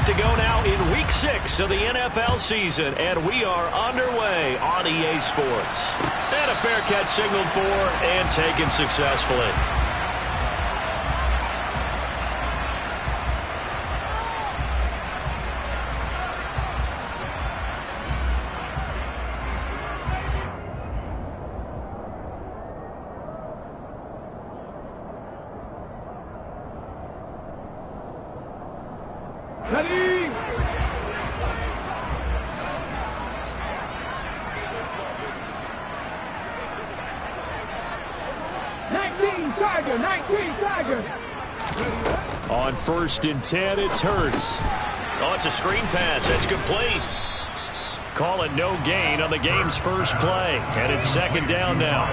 to go now in Week 6 of the NFL season, and we are underway on EA Sports. And a fair catch signaled for and taken successfully. Ready? Tiger. On 1st and 10, it's Hurts. Oh, it's a screen pass. That's complete. Call it no gain on the game's first play. And it's 2nd down now.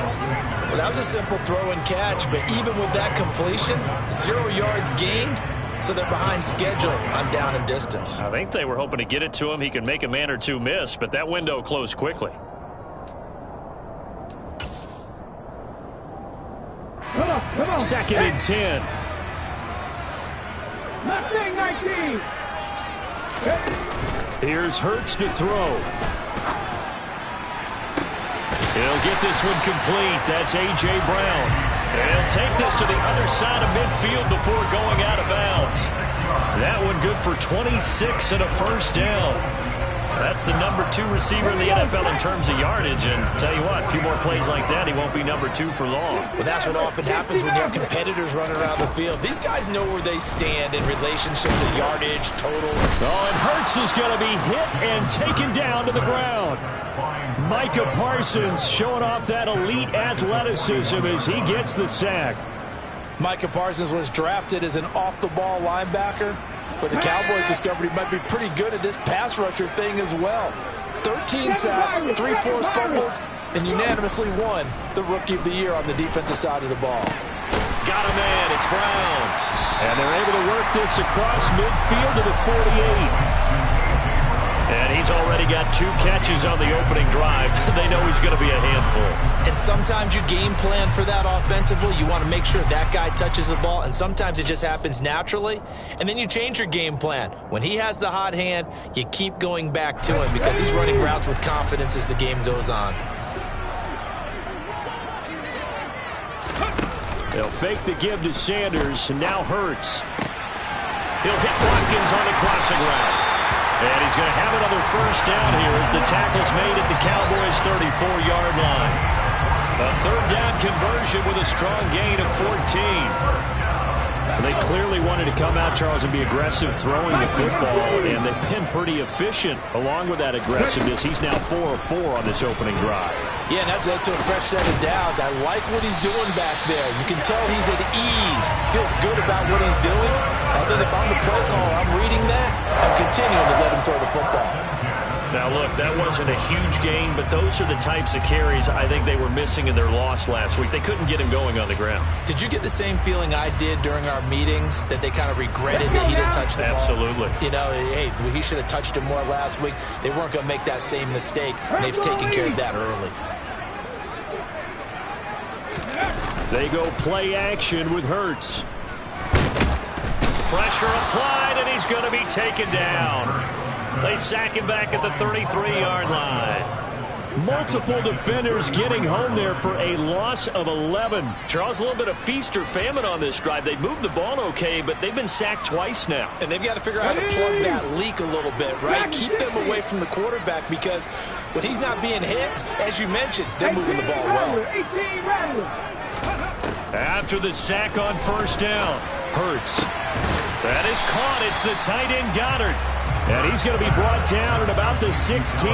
Well, that was a simple throw and catch, but even with that completion, 0 yards gained. So they're behind schedule on down and distance. I think they were hoping to get it to him. He could make a man or two miss, but that window closed quickly. Come on. 2nd and 10. Mustang 19. Here's Hurts to throw. He'll get this one complete. That's A.J. Brown. He'll take this to the other side of midfield before going out of bounds. That one good for 26 and a 1st down. That's the number 2 receiver in the NFL in terms of yardage. And tell you what, a few more plays like that, he won't be number 2 for long. Well, that's what often happens when you have competitors running around the field. These guys know where they stand in relationship to yardage, totals. Oh, and Hurts is going to be hit and taken down to the ground. Micah Parsons showing off that elite athleticism as he gets the sack. Micah Parsons was drafted as an off-the-ball linebacker, but the Cowboys discovered he might be pretty good at this pass rusher thing as well. 13 sacks, 3 forced fumbles, and unanimously won the Rookie of the Year on the defensive side of the ball. Got a man, it's Brown. And they're able to work this across midfield to the 48. And he's already got 2 catches on the opening drive. They know he's going to be a handful. And sometimes you game plan for that offensively. You want to make sure that guy touches the ball, and sometimes it just happens naturally. And then you change your game plan. When he has the hot hand, you keep going back to him because he's running routes with confidence as the game goes on. They'll fake the give to Sanders, and now Hurts. He'll hit Watkins on the crossing route. And he's going to have another 1st down here as the tackle's made at the Cowboys' 34-yard line. A 3rd down conversion with a strong gain of 14. They clearly wanted to come out, Charles, and be aggressive throwing the football, and they've been pretty efficient along with that aggressiveness. He's now 4 of 4 on this opening drive. Yeah, and that's led to a fresh set of downs. I like what he's doing back there. You can tell he's at ease, feels good about what he's doing. I think if I'm the play caller, I'm reading that, I'm continuing to let him throw the football. Now, look, that wasn't a huge gain, but those are the types of carries I think they were missing in their loss last week. They couldn't get him going on the ground. Did you get the same feeling I did during our meetings, that they kind of regretted that he didn't touch the ball? Absolutely. You know, hey, he should have touched him more last week. They weren't going to make that same mistake, and they've taken care of that early. They go play action with Hurts. Pressure applied, and he's going to be taken down. They sack him back at the 33-yard line. Multiple defenders getting home there for a loss of 11. Charles, a little bit of feast or famine on this drive. They moved the ball okay, but they've been sacked twice now. And they've got to figure out how to plug that leak a little bit, right? Keep them away from the quarterback because when he's not being hit, as you mentioned, they're moving the ball well. After the sack on 1st down, Hurts. That is caught. It's the tight end Goddard. And he's going to be brought down at about the 16.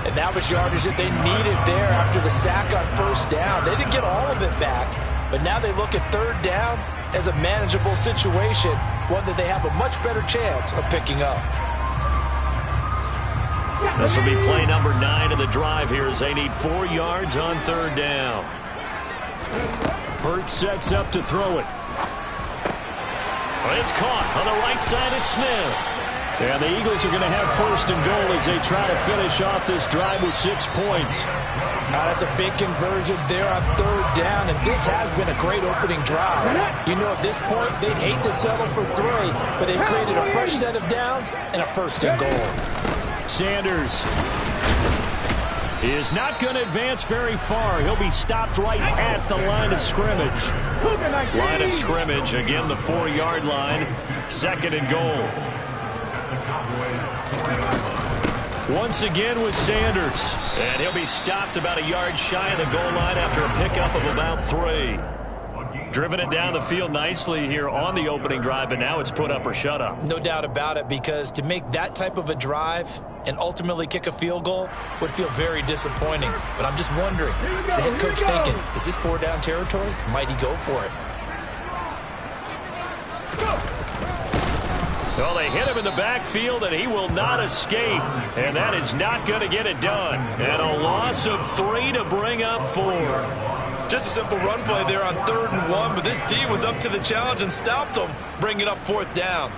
And that was yardage that they needed there after the sack on 1st down. They didn't get all of it back, but now they look at 3rd down as a manageable situation, one that they have a much better chance of picking up. This will be play number 9 of the drive here as they need 4 yards on 3rd down. Hurts sets up to throw it. It's caught on the right side. It's Smith. And the Eagles are going to have first and goal as they try to finish off this drive with 6 points. That's a big conversion there on third down, and this has been a great opening drive. You know, at this point, they'd hate to settle for 3, but they've created a fresh set of downs and a first and goal. Sanders is not going to advance very far. He'll be stopped right at the line of scrimmage. Line of scrimmage, again, the 4-yard line. Second and goal. Once again with Sanders. And he'll be stopped about a yard shy of the goal line after a pickup of about 3. Driven it down the field nicely here on the opening drive, but now it's put up or shut up. No doubt about it, because to make that type of a drive and ultimately kick a field goal would feel very disappointing. But I'm just wondering, is the head coach thinking, is this 4-down territory? Might he go for it? Well, they hit him in the backfield, and he will not escape. And that is not going to get it done. And a loss of 3 to bring up 4. Just a simple run play there on 3rd and 1, but this D was up to the challenge and stopped them, bringing up 4th down.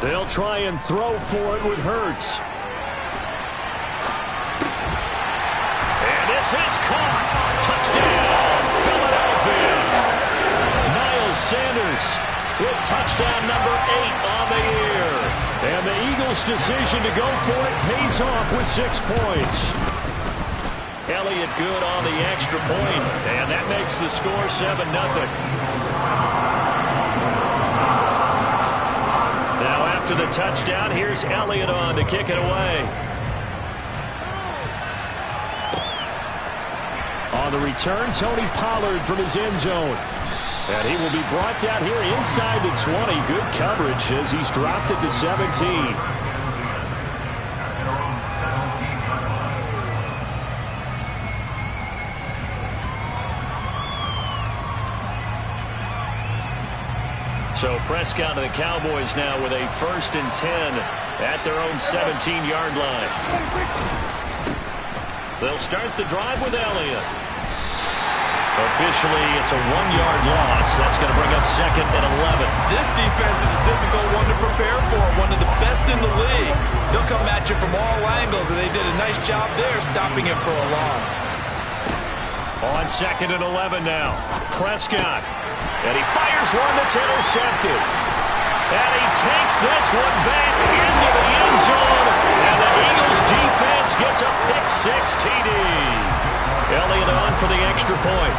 They'll try and throw for it with Hurts. And this is caught. Touchdown, Philadelphia. Miles Sanders with touchdown number 8 on the year. And the Eagles' decision to go for it pays off with 6 points. Elliott good on the extra point, and that makes the score 7-0. Now after the touchdown, here's Elliott on to kick it away. On the return, Tony Pollard from his end zone. And he will be brought down here inside the 20. Good coverage as he's dropped at the 17. So Prescott and the Cowboys now with a 1st and 10 at their own 17-yard line. They'll start the drive with Elliott. Officially, it's a 1-yard loss. That's going to bring up 2nd and 11. This defense is a difficult one to prepare for, one of the best in the league. They'll come at you from all angles, and they did a nice job there stopping it for a loss. On 2nd and 11 now, Prescott. And he fires one that's intercepted. And he takes this one back into the end zone. And the Eagles defense gets a pick-6 TD. Elliott on for the extra point.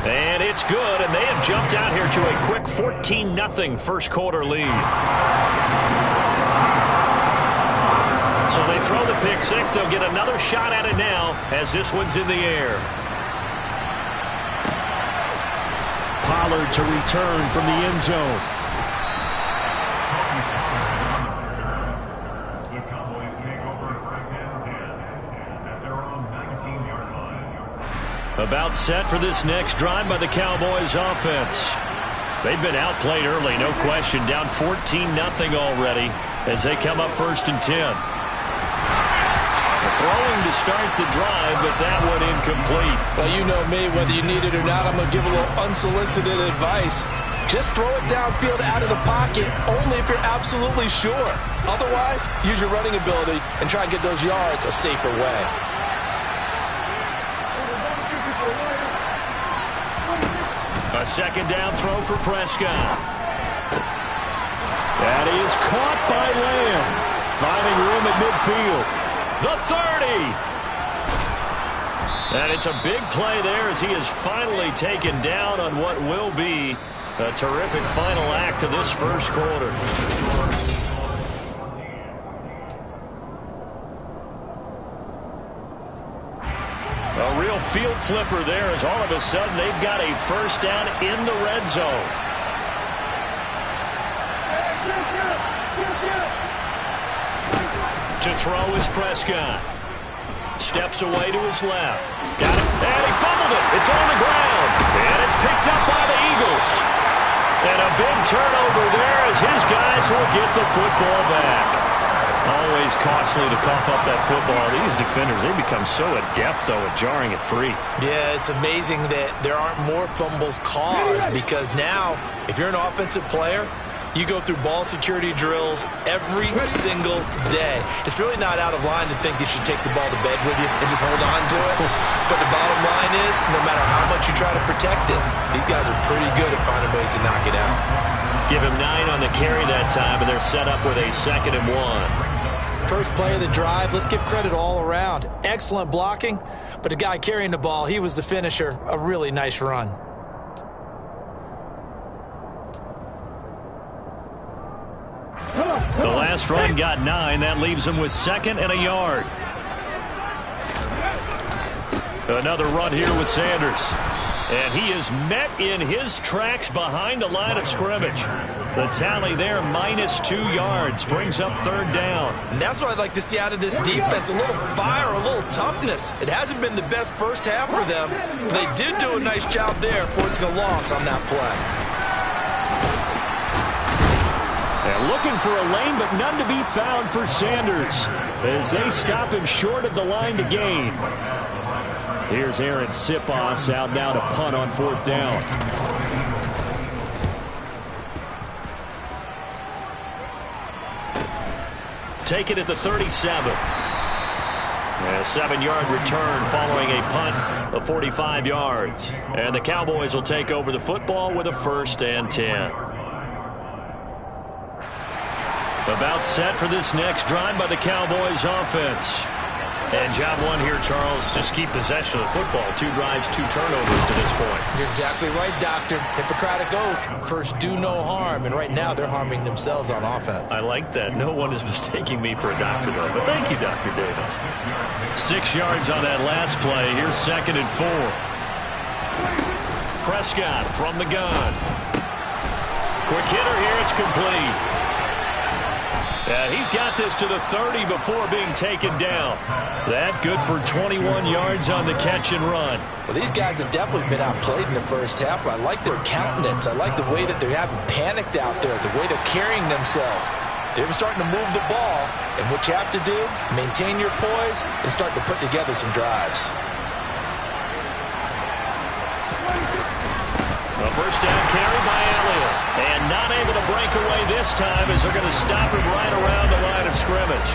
And it's good, and they have jumped out here to a quick 14-0 first-quarter lead. So they throw the pick-6. They'll get another shot at it now as this one's in the air. Pollard to return from the end zone. About set for this next drive by the Cowboys offense. They've been outplayed early, no question. Down 14-0 already as they come up 1st and 10. Throwing to start the drive, but that one incomplete. Well, you know me, whether you need it or not, I'm going to give a little unsolicited advice. Just throw it downfield out of the pocket, only if you're absolutely sure. Otherwise, use your running ability and try and get those yards a safer way. A 2nd down throw for Prescott. That is caught by Lamb. Finding room at midfield. The 30. And it's a big play there as he is finally taken down on what will be a terrific final act of this first quarter. A real field flipper there as all of a sudden they've got a 1st down in the red zone. To throw is Prescott. Steps away to his left. Got it. And he fumbled it. It's on the ground. And it's picked up by the Eagles. And a big turnover there as his guys will get the football back. Always costly to cough up that football. These defenders, they become so adept, though, at jarring it free. Yeah, it's amazing that there aren't more fumbles caused because now, if you're an offensive player, you go through ball security drills every single day. It's really not out of line to think you should take the ball to bed with you and just hold on to it. But the bottom line is, no matter how much you try to protect it, these guys are pretty good at finding ways to knock it out. Give him 9 on the carry that time, and they're set up with a 2nd and 1. First play of the drive, let's give credit all around. Excellent blocking, but the guy carrying the ball, he was the finisher. A really nice run. The last run got 9. That leaves him with 2nd and a yard. Another run here with Sanders. And he is met in his tracks behind the line of scrimmage. The tally there, -2 yards, brings up 3rd down. And that's what I'd like to see out of this defense, a little fire, a little toughness. It hasn't been the best first half for them, but they did do a nice job there, forcing a loss on that play. And looking for a lane, but none to be found for Sanders as they stop him short of the line to gain. Here's Aaron Sipos out now to punt on 4th down. Take it at the 37. A 7-yard return following a punt of 45 yards. And the Cowboys will take over the football with a 1st and 10. About set for this next drive by the Cowboys offense. And job 1 here, Charles, just keep possession of the football. 2 drives, 2 turnovers to this point. You're exactly right, Doctor. Hippocratic oath. First, do no harm. And right now, they're harming themselves on offense. I like that. No one is mistaking me for a doctor, though. But thank you, Dr. Davis. 6 yards on that last play. Here's 2nd and 4. Prescott from the gun. Quick hitter here. It's complete. He's got this to the 30 before being taken down. That good for 21 yards on the catch and run. Well, these guys have definitely been outplayed in the first half, but I like their countenance. I like the way that they haven't panicked out there, the way they're carrying themselves. They're starting to move the ball, and what you have to do, maintain your poise and start to put together some drives. A first down carry by Elliott. And not able to break away this time as they're going to stop him right around the line of scrimmage.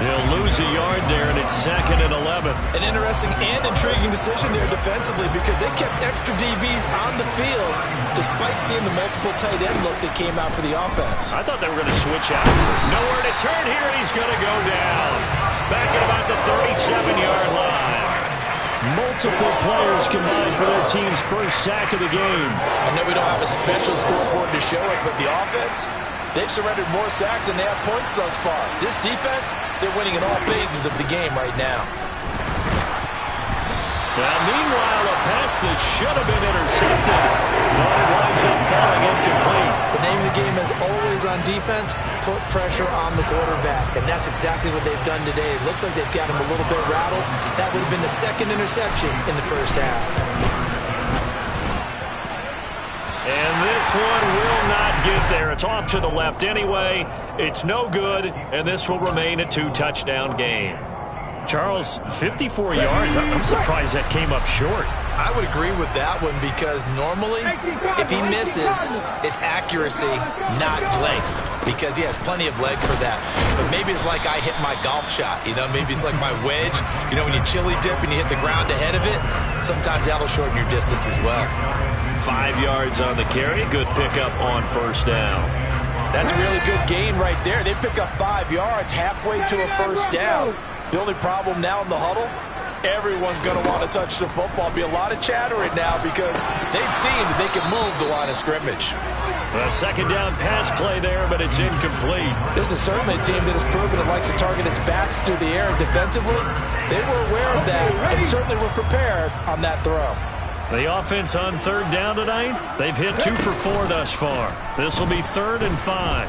They'll lose a yard there, and it's 2nd and 11. An interesting and intriguing decision there defensively because they kept extra DBs on the field despite seeing the multiple tight end look that came out for the offense. I thought they were going to switch out. Nowhere to turn here, and he's going to go down. Back at about the 37-yard line. Multiple players combined for their team's first sack of the game. I know we don't have a special scoreboard to show it, but the offense, they've surrendered more sacks than they have points thus far. This defense, they're winning in all phases of the game right now. Now, meanwhile, a pass that should have been intercepted, but it winds up falling incomplete. The name of the game is always on defense, put pressure on the quarterback, and that's exactly what they've done today. It looks like they've got him a little bit rattled. That would have been the 2nd interception in the first half. And this one will not get there. It's off to the left anyway. It's no good, and this will remain a 2-touchdown game. Charles, 54 yards. I'm surprised that came up short. I would agree with that one because normally, if he misses, it's accuracy, not length, because he has plenty of leg for that. But maybe it's like I hit my golf shot, you know? Maybe it's like my wedge. You know, when you chili dip and you hit the ground ahead of it, sometimes that'll shorten your distance as well. 5 yards on the carry. Good pickup on first down. That's a really good gain right there. They pick up 5 yards halfway to a first down. The only problem now in the huddle, everyone's going to want to touch the football. Be a lot of chatter right now because they've seen that they can move the line of scrimmage. A 2nd down pass play there, but it's incomplete. This is certainly a team that has proven it likes to target its backs through the air, and defensively, they were aware of that and certainly were prepared on that throw. The offense on 3rd down tonight, they've hit 2 for 4 thus far. This will be 3rd and 5.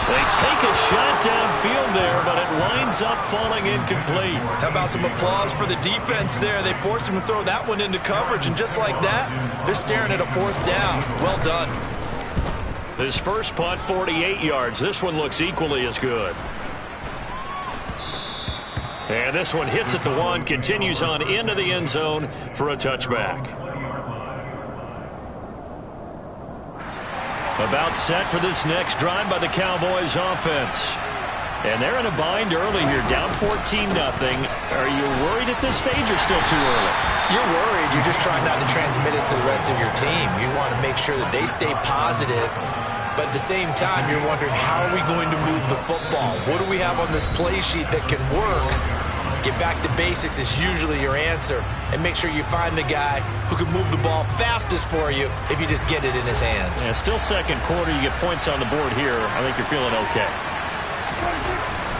They take a shot downfield there, but it winds up falling incomplete. How about some applause for the defense there? They forced him to throw that one into coverage, and just like that, they're staring at a 4th down. Well done. His first punt, 48 yards. This one looks equally as good. And this one hits at the 1, continues on into the end zone for a touchback. About set for this next drive by the Cowboys offense. And they're in a bind early here, down 14-0. Are you worried at this stage or still too early? You're worried. You're just trying not to transmit it to the rest of your team. You want to make sure that they stay positive. But at the same time, you're wondering, how are we going to move the football? What do we have on this play sheet that can work? Get back to basics is usually your answer. And make sure you find the guy who can move the ball fastest for you if you just get it in his hands. Yeah, still second quarter. You get points on the board here. I think you're feeling okay.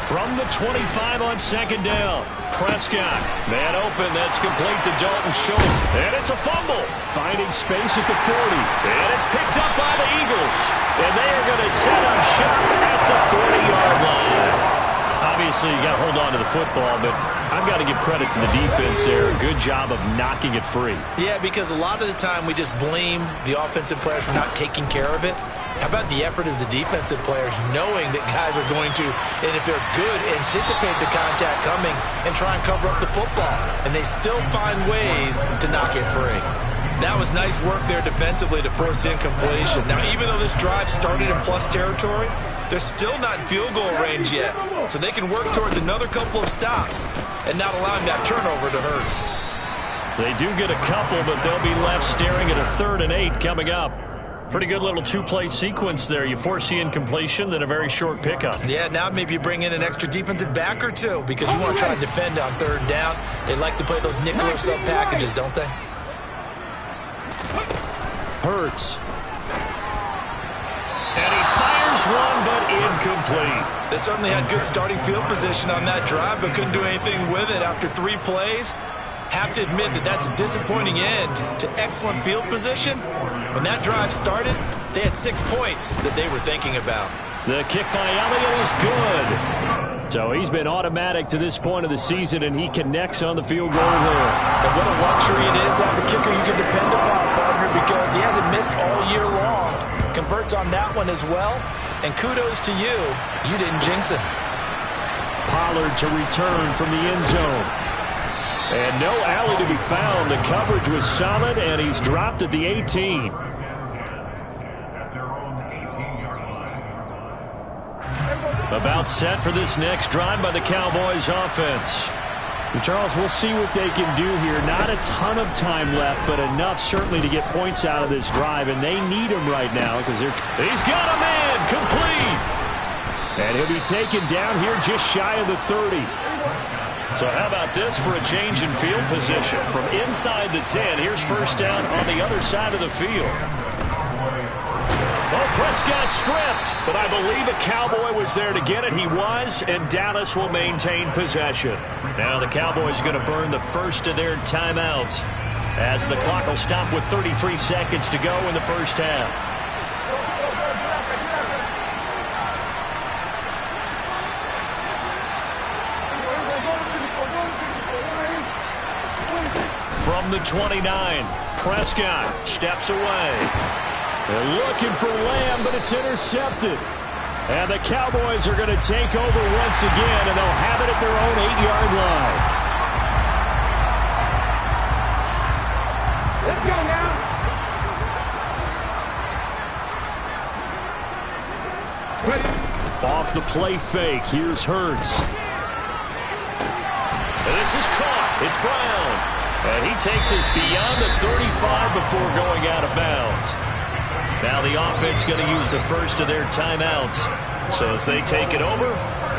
From the 25 on second down, Prescott. Man open, that's complete to Dalton Schultz. And it's a fumble. Finding space at the 40. And it's picked up by the Eagles. And they are going to set up shop at the 40-yard line. Obviously, you got to hold on to the football, but I've got to give credit to the defense there. Good job of knocking it free. Yeah, because a lot of the time we just blame the offensive players for not taking care of it. How about the effort of the defensive players knowing that guys are going to, and if they're good, anticipate the contact coming and try and cover up the football. And they still find ways to knock it free. That was nice work there defensively to force the incompletion. Now, even though this drive started in plus territory, they're still not in field goal range yet. So they can work towards another couple of stops and not allowing that turnover to hurt. They do get a couple, but they'll be left staring at a 3rd and 8 coming up. Pretty good little 2-play sequence there. You force the incompletion, then a very short pickup. Yeah, now maybe you bring in an extra defensive back or two because you want to try and defend on 3rd down. They like to play those nickel or sub packages, don't they? Hurts. And he fires one, but incomplete. They certainly had good starting field position on that drive, but couldn't do anything with it after 3 plays. Have to admit that that's a disappointing end to excellent field position. When that drive started, they had 6 points that they were thinking about. The kick by Elliott is good. So he's been automatic to this point of the season, and he connects on the field goal there. And what a luxury it is to have a kicker you can depend upon, partner, because he hasn't missed all year long. Converts on that one as well. And kudos to you. You didn't jinx him. Pollard to return from the end zone. And no alley to be found. The coverage was solid, and he's dropped at the 18. About set for this next drive by the Cowboys offense. And Charles, we'll see what they can do here. Not a ton of time left, but enough certainly to get points out of this drive, and they need him right now because he's got a man complete. And he'll be taken down here just shy of the 30. So how about this for a change in field position? From inside the 10, here's first down on the other side of the field. Oh, Prescott stripped, but I believe a Cowboy was there to get it. He was, and Dallas will maintain possession. Now the Cowboys going to burn the first of their timeouts as the clock will stop with 33 seconds to go in the first half. From the 29, Prescott steps away. They're looking for Lamb, but it's intercepted. And the Cowboys are going to take over once again, and they'll have it at their own 8-yard line. Let's go now. Ready. Off the play fake, here's Hurts. And this is caught. It's Brown. And he takes us beyond the 35 before going out of bounds. Now the offense going to use the first of their timeouts. So as they take it over,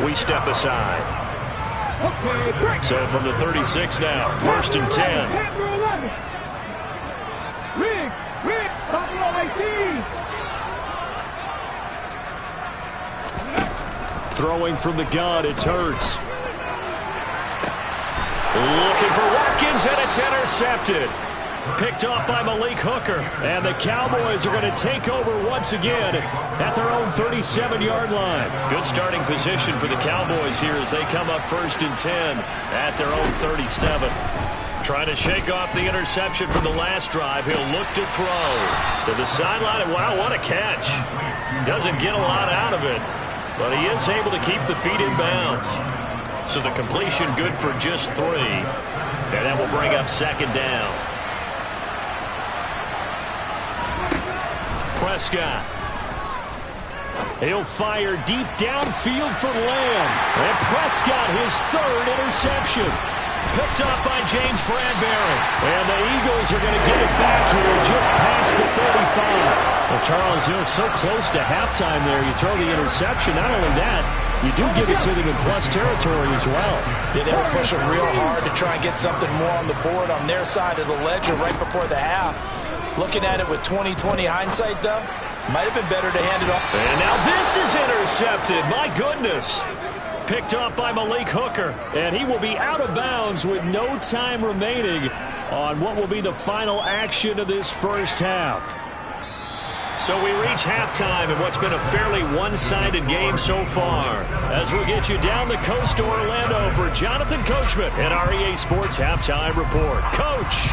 we step aside. So from the 36 now, 1st and 10. Rig, Buffalo 18. Throwing from the gun, it's Hurts. Looking for Watkins, and it's intercepted. Picked off by Malik Hooker. And the Cowboys are going to take over once again at their own 37-yard line. Good starting position for the Cowboys here as they come up 1st and 10 at their own 37. Trying to shake off the interception from the last drive. He'll look to throw to the sideline. And wow, what a catch. Doesn't get a lot out of it, but he is able to keep the feet in bounds. So the completion good for just 3. And that will bring up 2nd down. Prescott. He'll fire deep downfield for Lamb. And Prescott, his 3rd interception. Picked up by James Bradbury. And the Eagles are going to get it back here just past the 35. Well, Charles, you're so close to halftime there. You throw the interception. Not only that, you do give it to them in plus territory as well. Yeah, they were pushing real hard to try and get something more on the board on their side of the ledger right before the half. Looking at it with 20/20 hindsight, though, might have been better to hand it off. And now this is intercepted. My goodness. Picked off by Malik Hooker. And he will be out of bounds with no time remaining on what will be the final action of this first half. So we reach halftime in what's been a fairly one-sided game so far. As we'll get you down the coast to Orlando for Jonathan Coachman at our EA Sports Halftime Report. Coach.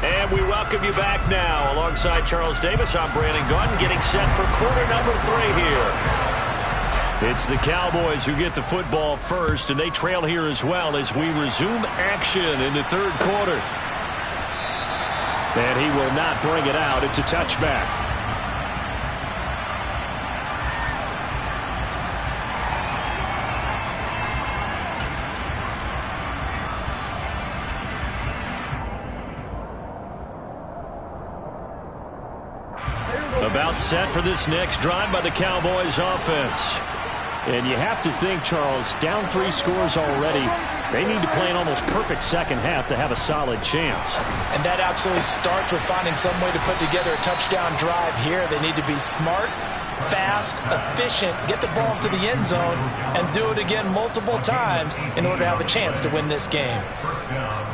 And we welcome you back now. Alongside Charles Davis, I'm Brandon Gaudin, getting set for quarter number 3 here. It's the Cowboys who get the football first, and they trail here as well as we resume action in the 3rd quarter. And he will not bring it out. It's a touchback. About set for this next drive by the Cowboys offense. And you have to think, Charles, down 3 scores already. They need to play an almost perfect second half to have a solid chance. And that absolutely starts with finding some way to put together a touchdown drive here. They need to be smart, fast, efficient, get the ball to the end zone, and do it again multiple times in order to have a chance to win this game.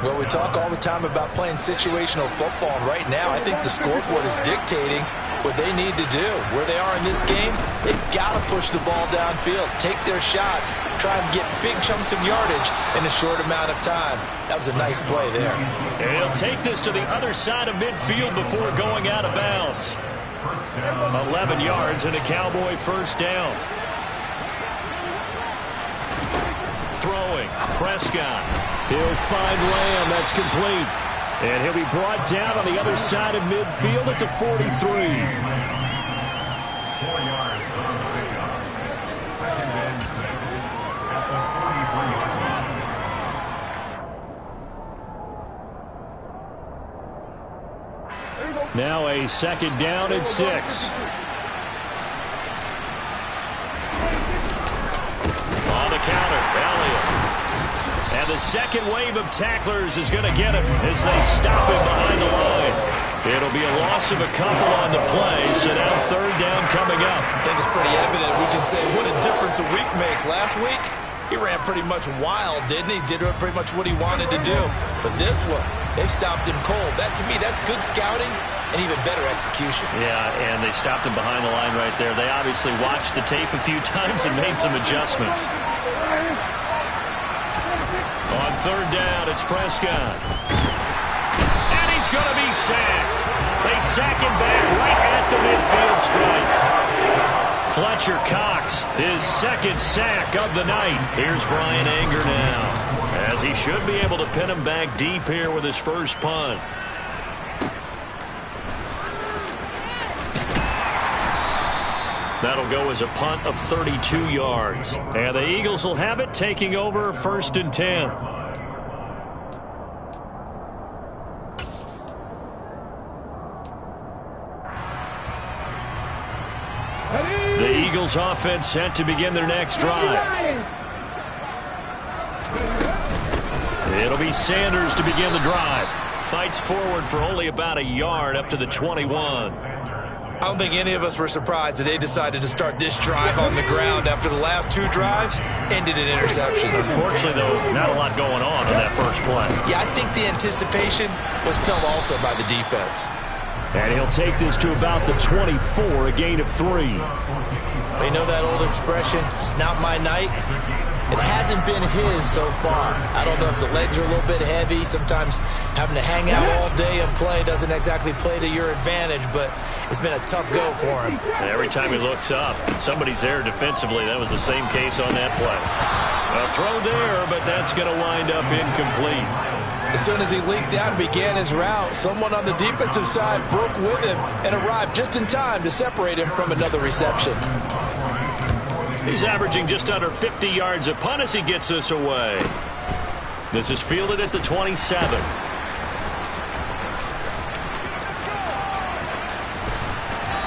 Well, we talk all the time about playing situational football. Right now, I think the scoreboard is dictating what they need to do. Where they are in this game, they've got to push the ball downfield, take their shots, try and get big chunks of yardage in a short amount of time. That was a nice play there. And he'll take this to the other side of midfield before going out of bounds. 11 yards and a Cowboy 1st down. Throwing, Prescott. He'll find Lamb. That's complete. And he'll be brought down on the other side of midfield at the 43. Now a 2nd down and 6. On the counter, Elliott. And the second wave of tacklers is going to get him as they stop him behind the line. It'll be a loss of a couple on the play, so now 3rd down coming up. I think it's pretty evident. We can say what a difference a week makes. Last week, he ran pretty much wild, didn't he? Did pretty much what he wanted to do. But this one, they stopped him cold. That, to me, that's good scouting and even better execution. Yeah, and they stopped him behind the line right there. They obviously watched the tape a few times and made some adjustments. On 3rd down, it's Prescott. And he's going to be sacked. They sack him back right at the midfield stripe. Fletcher Cox, his 2nd sack of the night. Here's Brian Anger now, as he should be able to pin him back deep here with his first punt. That'll go as a punt of 32 yards. And the Eagles will have it, taking over 1st and 10. The Eagles offense set to begin their next drive. It'll be Sanders to begin the drive. Fights forward for only about a yard up to the 21. I don't think any of us were surprised that they decided to start this drive on the ground after the last 2 drives ended in interceptions. Unfortunately, though, not a lot going on that first play. Yeah, I think the anticipation was felt also by the defense. And he'll take this to about the 24, a gain of 3. You know that old expression, it's not my night? It hasn't been his so far. I don't know if the legs are a little bit heavy. Sometimes having to hang out all day and play doesn't exactly play to your advantage, but it's been a tough go for him. And every time he looks up, somebody's there defensively. That was the same case on that play. A throw there, but that's going to wind up incomplete. As soon as he leaked out and began his route, someone on the defensive side broke with him and arrived just in time to separate him from another reception. He's averaging just under 50 yards a punt as he gets this away. This is fielded at the 27.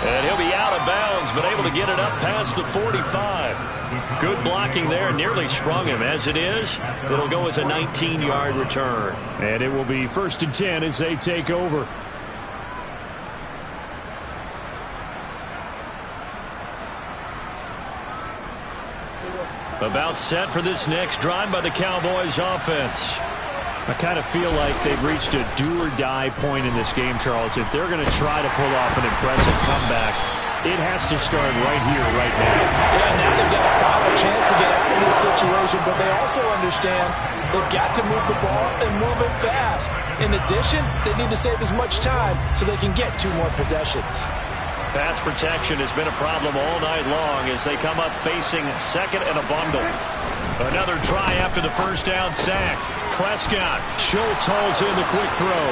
And he'll be out of bounds, but able to get it up past the 45. Good blocking there, nearly sprung him. As it is, it'll go as a 19-yard return. And it will be 1st and 10 as they take over. About set for this next drive by the Cowboys offense. I kind of feel like they've reached a do-or-die point in this game, Charles. If they're going to try to pull off an impressive comeback, it has to start right here, right now. Yeah, now they've got a final chance to get out of this situation, but they also understand they've got to move the ball and move it fast. In addition, they need to save as much time so they can get 2 more possessions. Pass protection has been a problem all night long as they come up facing second and a bundle. Another try after the first down sack. Prescott. Schultz hauls in the quick throw.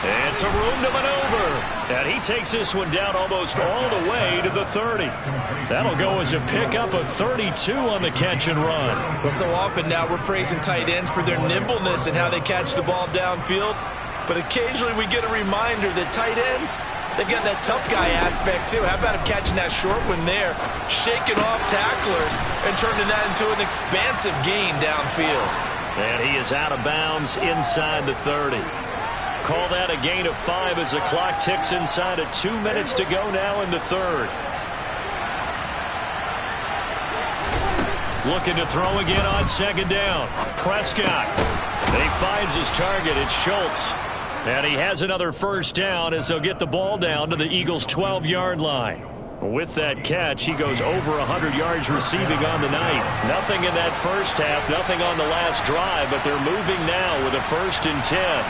And some room to maneuver. And he takes this one down almost all the way to the 30. That'll go as a pickup of 32 on the catch and run. Well, so often now we're praising tight ends for their nimbleness and how they catch the ball downfield. But occasionally we get a reminder that tight ends, they've got that tough guy aspect, too. How about him catching that short one there, shaking off tacklers, and turning that into an expansive gain downfield? And he is out of bounds inside the 30. Call that a gain of 5 as the clock ticks inside of 2 minutes to go now in the 3rd. Looking to throw again on 2nd down. Prescott. He finds his target. It's Schultz. And he has another first down as they'll get the ball down to the Eagles' 12-yard line. With that catch, he goes over 100 yards receiving on the night. Nothing in that first half, nothing on the last drive, but they're moving now with a 1st and 10.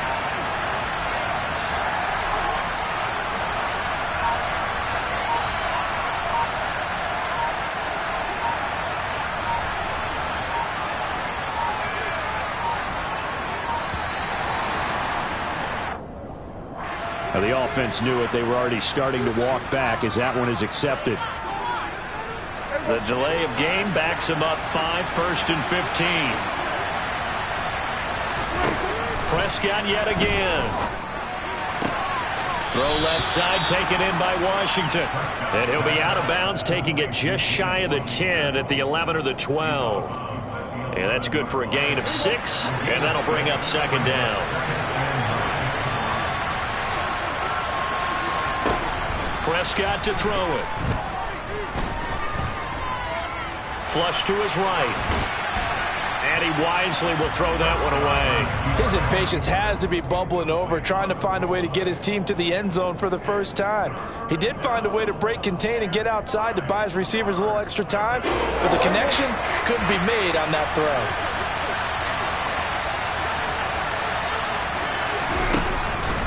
The offense knew it. They were already starting to walk back as that one is accepted. The delay of game backs him up 5, 1st and 15. Prescott yet again. Throw left side taken in by Washington. And he'll be out of bounds, taking it just shy of the 10 at the 11 or the 12. And that's good for a gain of 6, and that'll bring up 2nd down. Prescott to throw it. Flush to his right. And he wisely will throw that one away. His impatience has to be bubbling over, trying to find a way to get his team to the end zone for the first time. He did find a way to break contain and get outside to buy his receivers a little extra time, but the connection couldn't be made on that throw.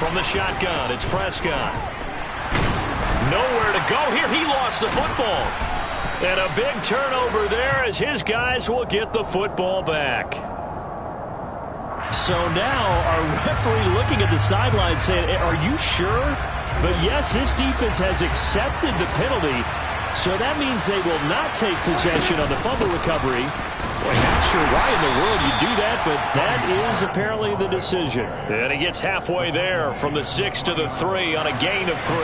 From the shotgun, it's Prescott. Nowhere to go here. He lost the football. And a big turnover there as his guys will get the football back. So now our referee looking at the sideline saying, are you sure? But yes, this defense has accepted the penalty. So that means they will not take possession on the fumble recovery. Well, not sure why in the world you do that, but that is apparently the decision. And he gets halfway there from the 6 to the 3 on a gain of 3.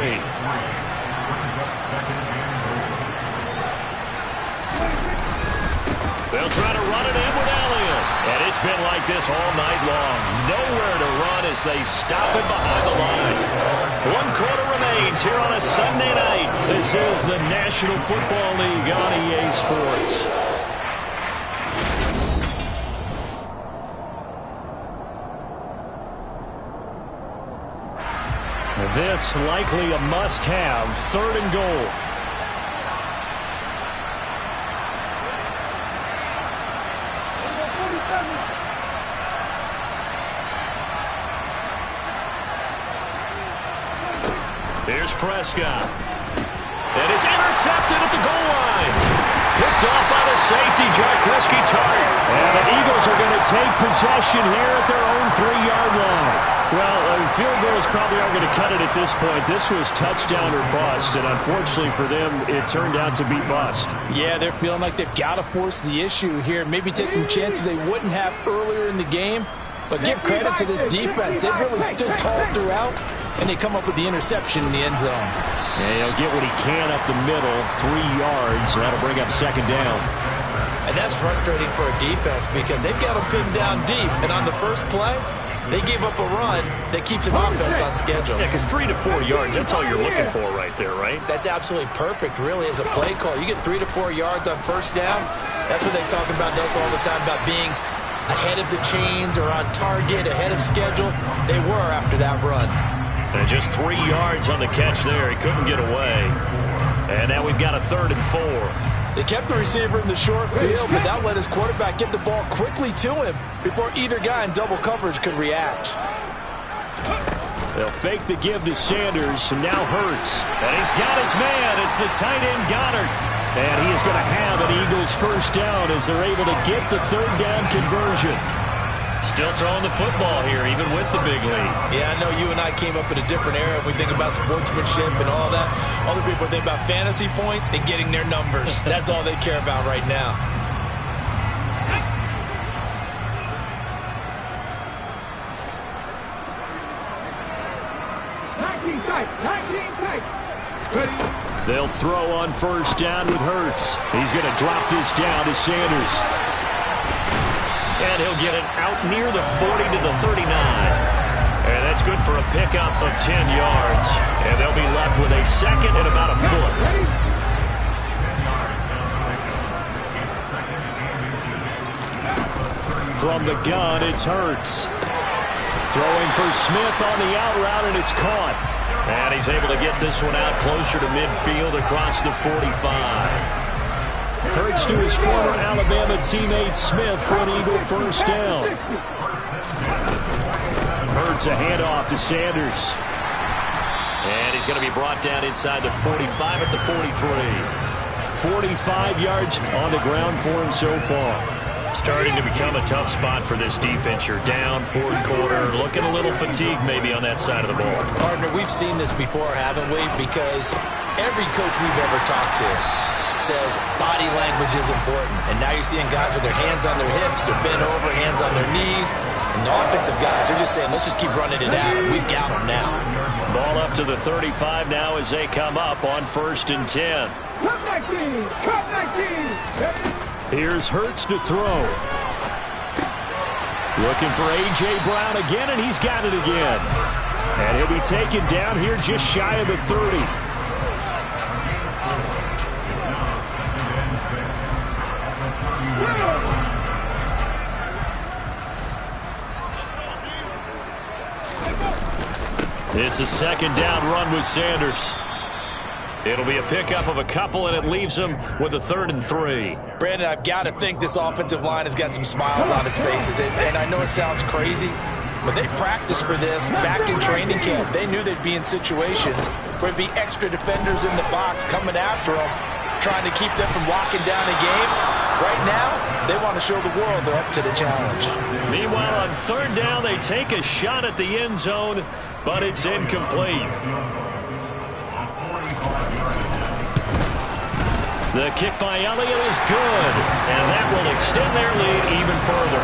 They'll try to run it in with Elliott. And It's been like this all night long. Nowhere to run as they stop him behind the line. 1 quarter remains here on a Sunday night. This is the National Football League on EA Sports. This likely a must-have, 3rd and goal. Here's Prescott. And it's intercepted at the goal line. Picked off by the safety, Jack Risky-Tart. And the Eagles are going to take possession here at their own 3-yard line. Well, field goals probably aren't going to cut it at this point. This was touchdown or bust, and unfortunately for them, it turned out to be bust. Yeah, they're feeling like they've got to force the issue here. Maybe take some chances they wouldn't have earlier in the game. But give credit to this defense. They've really stood tall throughout, and they come up with the interception in the end zone. Yeah, he'll get what he can up the middle, 3 yards. That'll bring up 2nd down. And that's frustrating for a defense because they've got them pinned down deep. And on the first play, they gave up a run that keeps an offense on schedule. Yeah, because 3 to 4 yards, that's all you're looking for right there, right? That's absolutely perfect, really, as a play call. You get 3 to 4 yards on first down. That's what they talk about us all the time, about being ahead of the chains or on target, ahead of schedule. They were after that run. And just 3 yards on the catch there. He couldn't get away. And now we've got a 3rd and 4. They kept the receiver in the short field, but that let his quarterback get the ball quickly to him before either guy in double coverage could react. They'll fake the give to Sanders, and now Hurts. And he's got his man. It's the tight end Goddard. And he is going to have an Eagles 1st down as they're able to get the 3rd down conversion. Still throwing the football here, even with the big lead. Yeah, I know you and I came up in a different era. We think about sportsmanship and all that. Other people think about fantasy points and getting their numbers. That's all they care about right now. They'll throw on 1st down with Hurts. He's going to drop this down to Sanders. And he'll get it out near the 40 to the 39. And that's good for a pickup of 10 yards. And they'll be left with a 2nd and about a foot. From the gun, it's Hurts. Throwing for Smith on the out route, and it's caught. And he's able to get this one out closer to midfield across the 45. Hurts to his former Alabama teammate Smith for an Eagle 1st down. Hurts a handoff to Sanders. And he's going to be brought down inside the 45 at the 43. 45 yards on the ground for him so far. Starting to become a tough spot for this defense. You're down 4th quarter, looking a little fatigued maybe on that side of the ball. Partner, we've seen this before, haven't we? Because every coach we've ever talked to says body language is important. And now you're seeing guys with their hands on their hips, they're bent over, hands on their knees. And the offensive guys, they're just saying, let's just keep running it out. We've got them now. Ball up to the 35 now as they come up on 1st and 10. Here's Hurts to throw. Looking for A.J. Brown again, and he's got it again. And he'll be taken down here just shy of the 30. It's a 2nd down run with Sanders. It'll be a pickup of a couple, and it leaves them with a 3rd and 3. Brandon, I've got to think this offensive line has got some smiles on its faces. And I know it sounds crazy, but they practiced for this back in training camp. They knew they'd be in situations where there'd be extra defenders in the box coming after them, trying to keep them from locking down a game. Right now, they want to show the world they're up to the challenge. Meanwhile, on 3rd down, they take a shot at the end zone, but it's incomplete. The kick by Elliott is good, and that will extend their lead even further.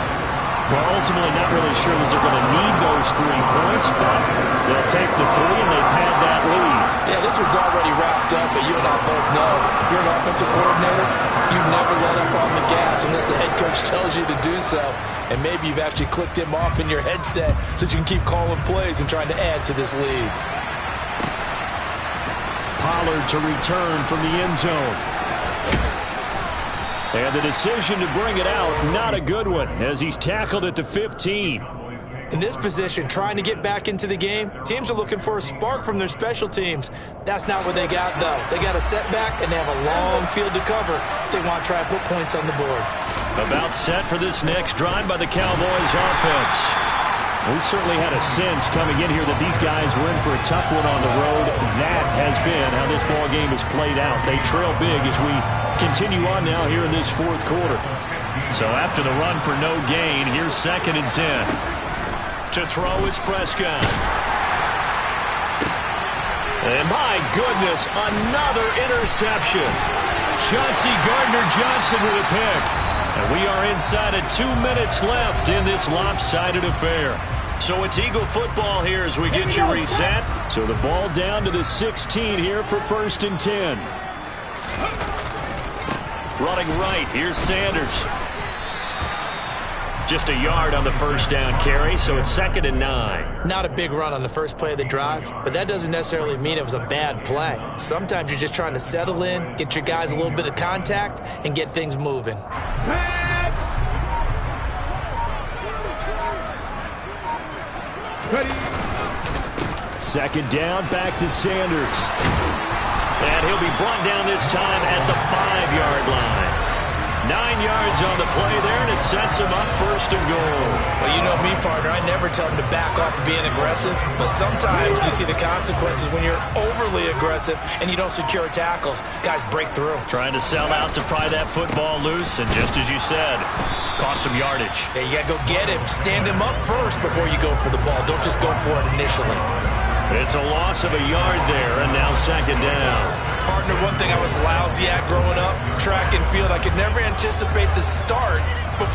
Well, ultimately not really sure that they're going to need those 3 points, but they'll take the 3 and they pad that lead. Yeah, this one's already wrapped up, but you and I both know if you're an offensive coordinator, you never let up on the gas unless the head coach tells you to do so. And maybe you've actually clicked him off in your headset so you can keep calling plays and trying to add to this lead. Pollard to return from the end zone. And the decision to bring it out, not a good one, as he's tackled at the 15. In this position, trying to get back into the game, teams are looking for a spark from their special teams. That's not what they got, though. They got a setback, and they have a long field to cover if they want to try and put points on the board. About set for this next drive by the Cowboys offense. We certainly had a sense coming in here that these guys were in for a tough one on the road. That has been how this ball game has played out. They trail big as we continue on now here in this 4th quarter. So after the run for no gain, here's 2nd and 10. To throw is Prescott. And my goodness, another interception. Chauncey Gardner-Johnson with a pick. And we are inside of 2 minutes left in this lopsided affair. So it's Eagle football here as we get you reset. So the ball down to the 16 here for 1st and 10. Running right, here's Sanders. Just a yard on the 1st down carry, so it's 2nd and 9. Not a big run on the first play of the drive, but that doesn't necessarily mean it was a bad play. Sometimes you're just trying to settle in, get your guys a little bit of contact, and get things moving. Ready. 2nd down, back to Sanders. And he'll be brought down this time at the 5-yard line. 9 yards on the play there, and it sets him up 1st and goal. Well, you know me, partner. I never tell him to back off of being aggressive, but sometimes you see the consequences when you're overly aggressive and you don't secure tackles. Guys break through. Trying to sell out to pry that football loose, and just as you said, cost some yardage. Yeah, you got to go get him. Stand him up first before you go for the ball. Don't just go for it initially. It's a loss of a yard there, and now 2nd down. Partner, one thing I was lousy at growing up, track and field, I could never anticipate the start